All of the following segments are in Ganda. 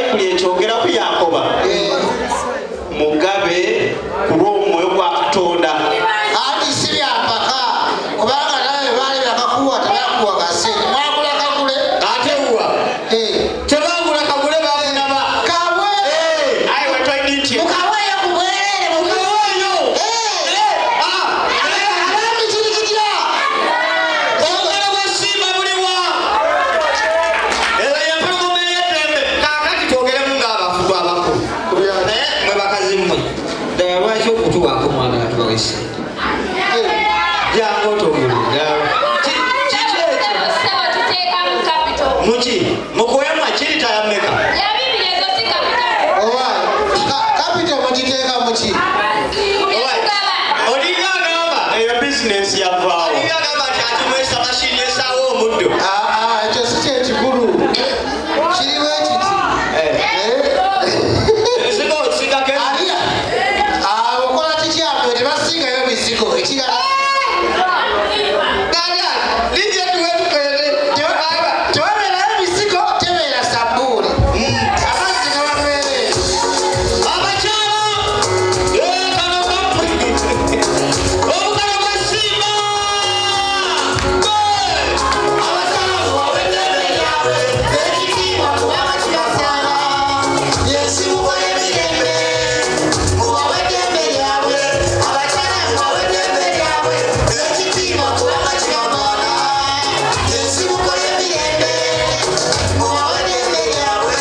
bayibuli ekyogera ku Yakoba mugabe kulw'omwoyo gwa Katonda ati siri ampaka kubanga nawe baali bakakuwa tebakuwa kasente mwagula kagule ate uwa tebagula kagule bafunaba kabwe ayi watwaidinti mukaweyo kubwerere mukaweyo abaami kirikitira omugalo gw'essiima buliwa eyo yempologoma ey'eddembe kaakati twogeremu ng'abafugu abakulu mwe bakazi mmwe ddala lwaki okutuwaako mwagala tubawese jangu otogulira kiki ekyo muki mukuwemwa kirita ya mmeka oba kapito mugiteeka muki olinga agamba eyo bizinensi yavaawo olinga agamba nti atumwesa mashini esaawo omuddo ekyo si kyekikulu kiriwo ekiti ebizigo osigake okola kikyabwe tebasingayo bizigo ekirala tewabeerayo bizigo tebeera sabbuuni amazzi gababeere ekitiibwa kubanga kibasaana yensi mukola emirembe mubawe eddembe lyabwe abakyala mubawe eddembe lyabwe ekitiibwa kubanga kibagaana yensi mukola emirembe mubawe eddembe lyabwe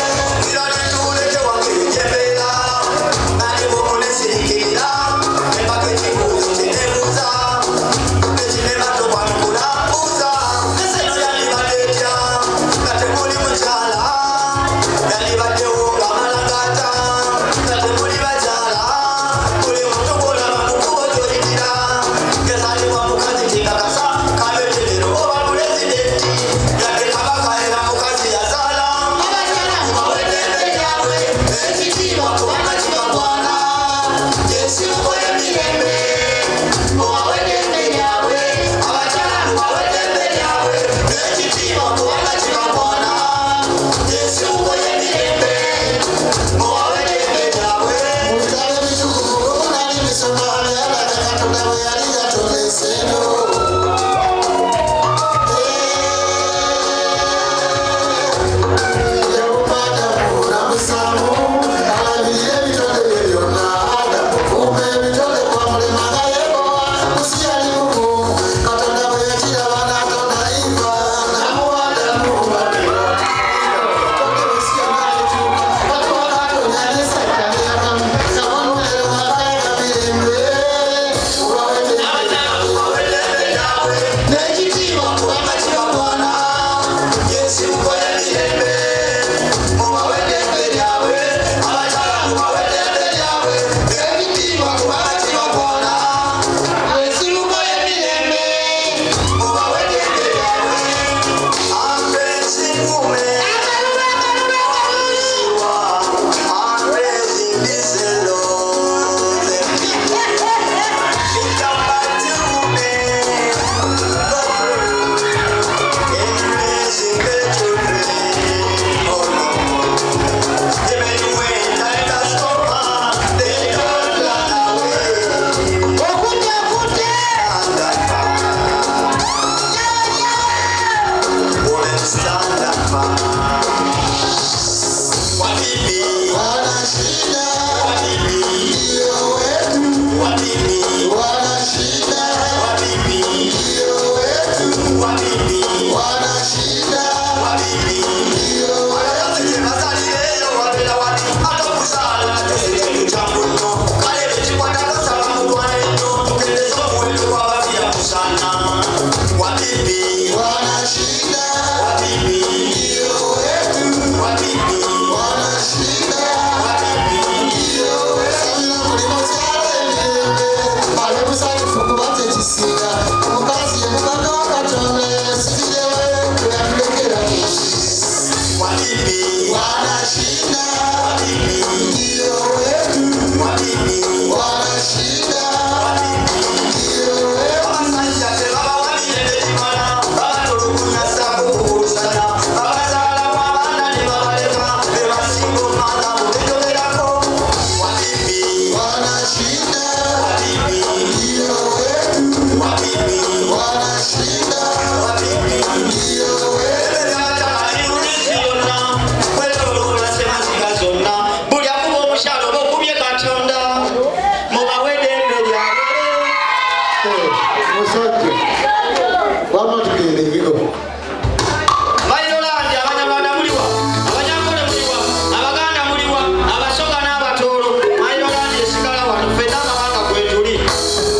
abakyala mubawe eddembe lyabwe ekitiibwa kubanga kibagaana yensi mukola emirembe mubawe eddembe lyabwe abakyala mubawe eddembe lyabwe ekitiibwa kubanga kibagaana yensi mukola emirembe mubawe eddembe lyabwe mu bitabo ebitukuvu obunaali bisoma byalaga Katonda bwe yali gatonda ensendo wama tugende ebigo Mayiroland abanyarwanda muliwa abanyangole muliwa abaganda muliwa abasoga n'abatoolo Mayiroland esigala wano ffenna amawanga kwetuli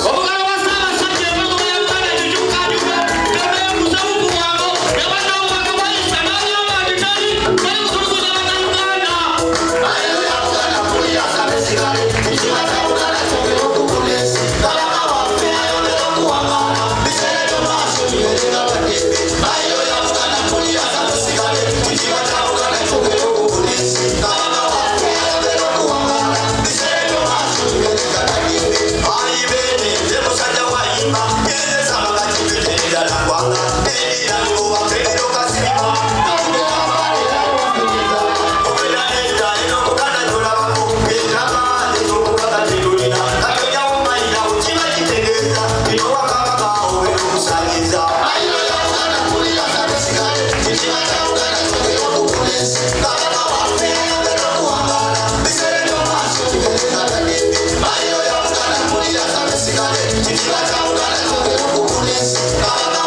obugalo bwa Ssaabasajja embaga ya Buganda kikyukakyuka gabeera kusabuku bwango yabannabubaka bwayisa n'agamba nti tali bali kutuluguza bannayuganda Mayiro ya Buganda mpulira saba esigale ekiba kya Buganda kyogera okubulesi kabaka waffe ayogera okuwangana biseera by'omaaso tubeerera badembe Mayiro ya Buganda mpulira saba esigale ekiba kya Buganda kyogera okubulesi kabaka waffe ayogera okuwangana biseera by'omaaso tubeerera badembe ayibene nze musajja wayimba yezeza amagati bitenedala gwanga endira ngoba pedero kasima Mayiro ya Buganda mpulira saba esigale ekiba kya Buganda kyogera okubulesi kabaka